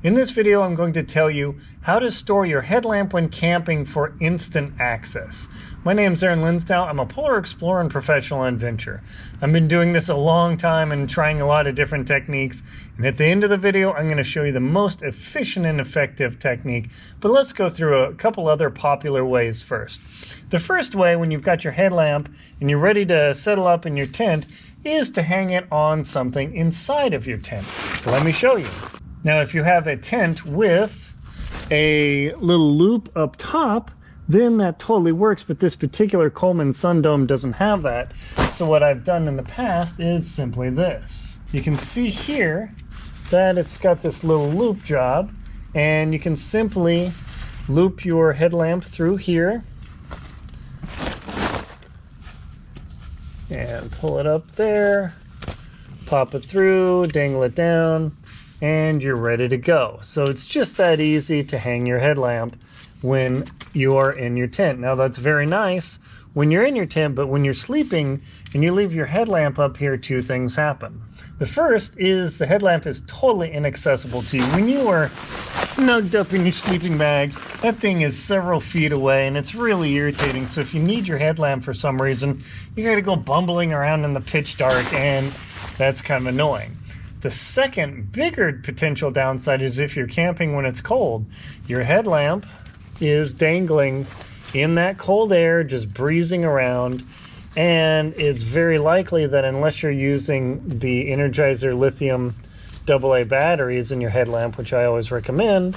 In this video, I'm going to tell you how to store your headlamp when camping for instant access. My name's Linsdau. I'm a polar explorer and professional adventurer. I've been doing this a long time and trying a lot of different techniques. And at the end of the video, I'm going to show you the most efficient and effective technique. But let's go through a couple other popular ways first. The first way, when you've got your headlamp and you're ready to settle up in your tent, is to hang it on something inside of your tent. Let me show you. Now, if you have a tent with a little loop up top, then that totally works, but this particular Coleman Sun Dome doesn't have that. So what I've done in the past is simply this. You can see here that it's got this little loop job, and you can simply loop your headlamp through here and pull it up there, pop it through, dangle it down, and you're ready to go. So it's just that easy to hang your headlamp when you are in your tent. Now that's very nice when you're in your tent, but when you're sleeping and you leave your headlamp up here, two things happen. The first is the headlamp is totally inaccessible to you. When you are snugged up in your sleeping bag, that thing is several feet away and it's really irritating. So if you need your headlamp for some reason, you gotta go bumbling around in the pitch dark, and that's kind of annoying. The second bigger potential downside is if you're camping when it's cold, your headlamp is dangling in that cold air, just breezing around, and it's very likely that unless you're using the Energizer lithium AA batteries in your headlamp, which I always recommend,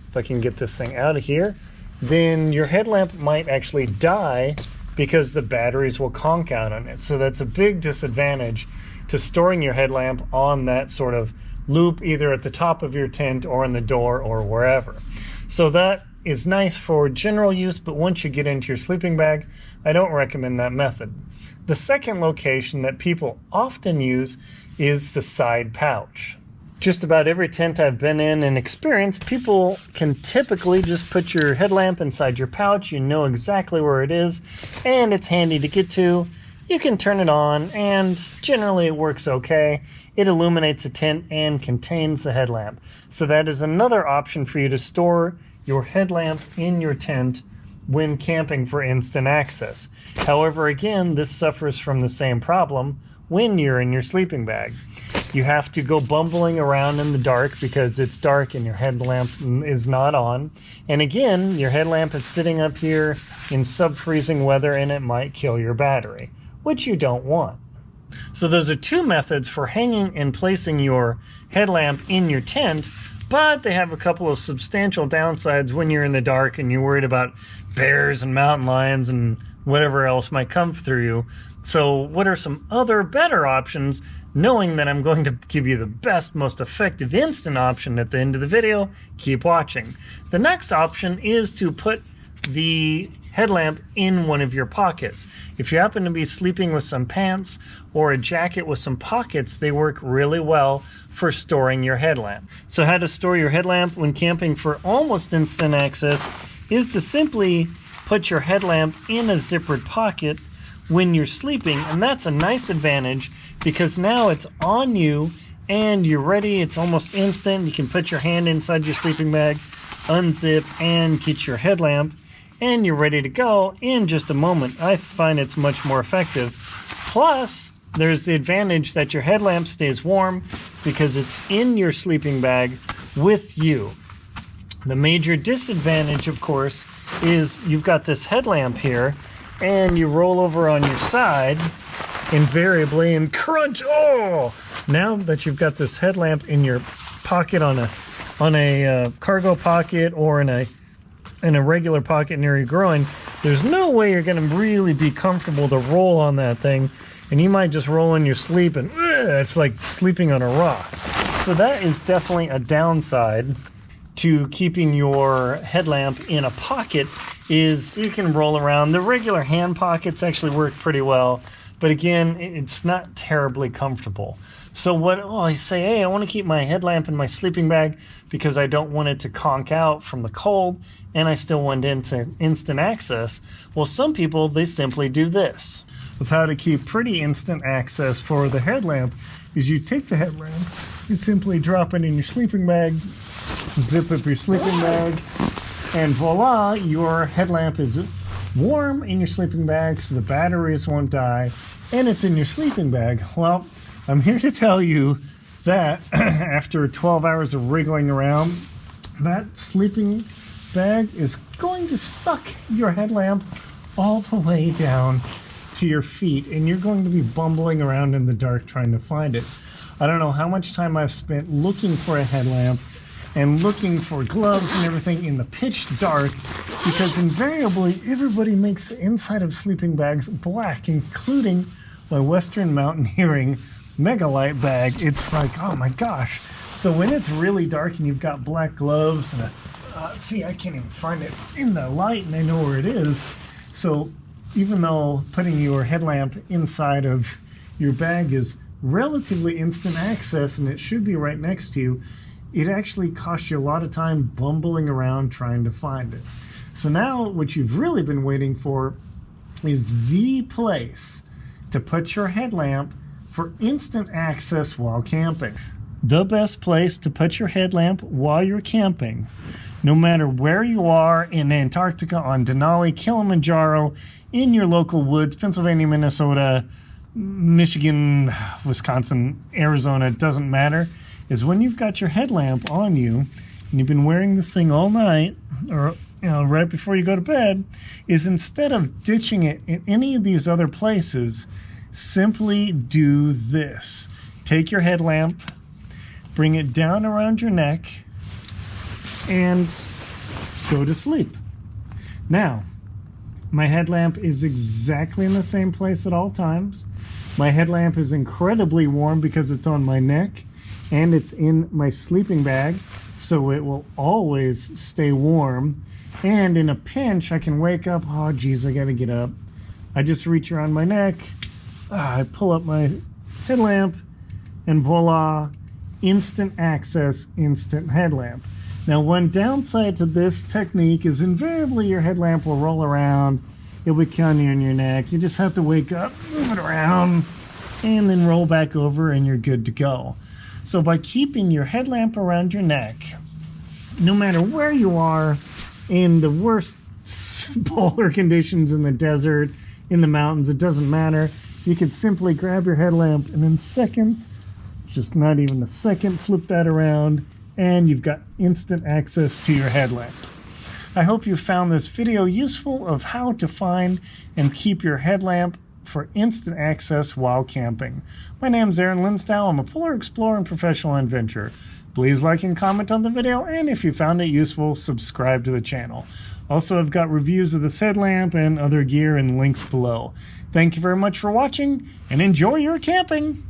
if I can get this thing out of here, then your headlamp might actually die because the batteries will conk out on it. So that's a big disadvantage to storing your headlamp on that sort of loop, either at the top of your tent or on the door or wherever. So that is nice for general use, but once you get into your sleeping bag, I don't recommend that method. The second location that people often use is the side pouch. Just about every tent I've been in and experienced, people can typically just put your headlamp inside your pouch. You know exactly where it is, and it's handy to get to. You can turn it on, and generally it works okay. It illuminates the tent and contains the headlamp. So that is another option for you to store your headlamp in your tent when camping for instant access. However, again, this suffers from the same problem when you're in your sleeping bag. You have to go bumbling around in the dark because it's dark and your headlamp is not on. And again, your headlamp is sitting up here in sub-freezing weather and it might kill your battery, which you don't want. So those are two methods for hanging and placing your headlamp in your tent, but they have a couple of substantial downsides when you're in the dark and you're worried about bears and mountain lions and whatever else might come through you. So what are some other better options? Knowing that I'm going to give you the best, most effective instant option at the end of the video, keep watching. The next option is to put the headlamp in one of your pockets. If you happen to be sleeping with some pants or a jacket with some pockets, they work really well for storing your headlamp. So how to store your headlamp when camping for almost instant access is to simply put your headlamp in a zippered pocket when you're sleeping, and that's a nice advantage because now it's on you and you're ready. It's almost instant. You can put your hand inside your sleeping bag, unzip, and get your headlamp, and you're ready to go in just a moment. I find it's much more effective. Plus, there's the advantage that your headlamp stays warm because it's in your sleeping bag with you. The major disadvantage, of course, is you've got this headlamp here and you roll over on your side invariably and crunch. Oh! Now that you've got this headlamp in your pocket on a cargo pocket or in a regular pocket near your groin, there's no way you're going to really be comfortable to roll on that thing, and you might just roll in your sleep and it's like sleeping on a rock. So that is definitely a downside to keeping your headlamp in a pocket, is you can roll around. The regular hand pockets actually work pretty well, but again, it's not terribly comfortable. So I say, hey, I want to keep my headlamp in my sleeping bag because I don't want it to conk out from the cold, and I still want instant access. Well, some people, they simply do this. Of how to keep pretty instant access for the headlamp is you take the headlamp, you simply drop it in your sleeping bag, zip up your sleeping bag, and voila, your headlamp is warm in your sleeping bag so the batteries won't die, and it's in your sleeping bag. Well, I'm here to tell you that after 12 hours of wriggling around, that sleeping bag is going to suck your headlamp all the way down to your feet, and you're going to be bumbling around in the dark trying to find it. I don't know how much time I've spent looking for a headlamp and looking for gloves and everything in the pitch dark, because invariably everybody makes the inside of sleeping bags black, including my Western Mountaineering Mega Light bag. It's like, oh my gosh. So when it's really dark and you've got black gloves and see, I can't even find it in the light and I know where it is. So even though putting your headlamp inside of your bag is relatively instant access and it should be right next to you, it actually costs you a lot of time bumbling around trying to find it. So now what you've really been waiting for is the place to put your headlamp for instant access while camping. The best place to put your headlamp while you're camping, no matter where you are in Antarctica, on Denali, Kilimanjaro, in your local woods, Pennsylvania, Minnesota, Michigan, Wisconsin, Arizona, it doesn't matter, is when you've got your headlamp on you and you've been wearing this thing all night, or right before you go to bed, is instead of ditching it in any of these other places, simply do this. Take your headlamp, bring it down around your neck, and go to sleep. Now, my headlamp is exactly in the same place at all times. My headlamp is incredibly warm because it's on my neck and it's in my sleeping bag, so it will always stay warm. And in a pinch, I can wake up, oh geez, I gotta get up. I just reach around my neck, I pull up my headlamp, and voila, instant access, instant headlamp. Now, one downside to this technique is invariably your headlamp will roll around. It'll be kind of on your neck. You just have to wake up, move it around, and then roll back over, and you're good to go. So by keeping your headlamp around your neck, no matter where you are, in the worst polar conditions, in the desert, in the mountains, it doesn't matter. You can simply grab your headlamp and in seconds, just not even a second, flip that around, and you've got instant access to your headlamp. I hope you found this video useful of how to find and keep your headlamp for instant access while camping. My name's Aaron Linsdau. I'm a polar explorer and professional adventurer. Please like and comment on the video, and if you found it useful, subscribe to the channel. Also, I've got reviews of this headlamp and other gear and links below. Thank you very much for watching, and enjoy your camping!